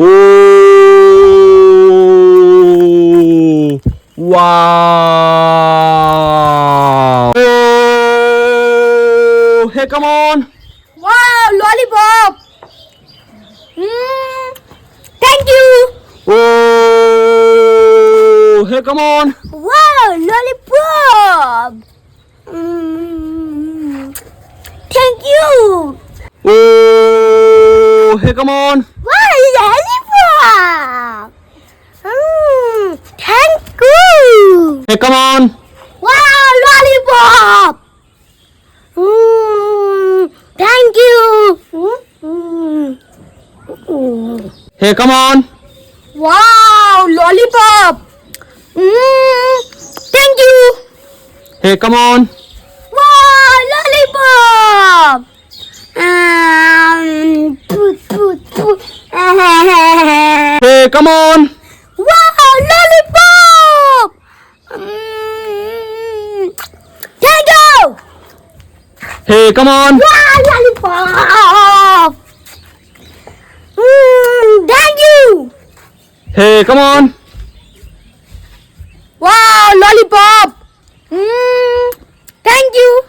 Oh, wow. Oh, hey, come on. Wow, lollipop. Thank you. Oh, hey, come on. Wow, lollipop. Thank you. Oh, hey, come on. Wow, lollipop. Thank you. Hey, come on. Wow, lollipop. Thank you. Hey, come on. Wow, lollipop. Thank you. Hey, come on. Wow, lollipop. Toot, toot, toot. Hey, come on. Wow, lollipop. Thank you. Hey, come on. Wow, lollipop. Thank you. Hey, come on. Wow, lollipop. Thank you.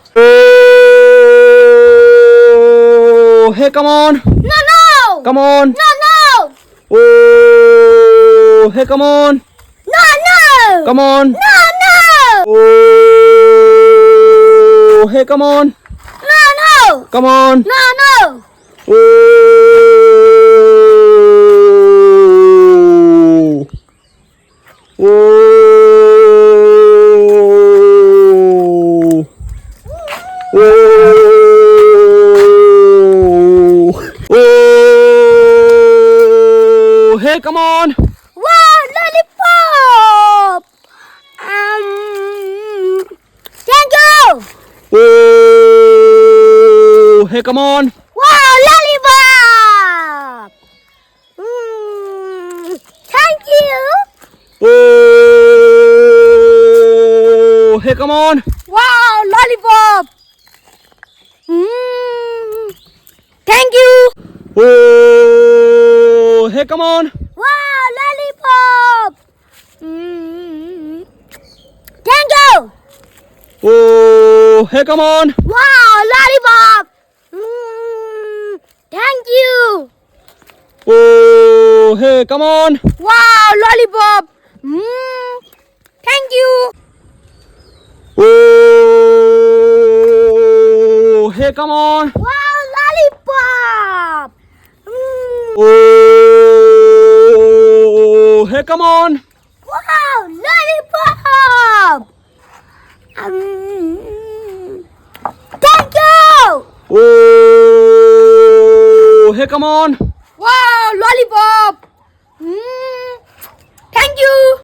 Oh, hey, come on. No, no. Come on. No, no. Oh, hey, come on. No, no. Come on. No, no. Oh, hey, come on. No, no. Come on. No, no. Oh. Oh. Oh. Oh. Hey, come on. Wow, lollipop. Thank you. Oh. Hey, come on. Wow, lollipop. Thank you. Oh. Hey, come on. Wow, lollipop. Thank you. Oh. Hey, come on. Wow, lollipop. Thank you. Oh. Hey, come on. Wow, lollipop. Thank you. Oh. Hey, come on. Wow, lollipop. Thank you. Oh. Hey, come on. Wow, lollipop. Oh. Hey, come on. Wow, lollipop. Thank you. Oh. Hey, come on. Wow, lollipop. Thank you.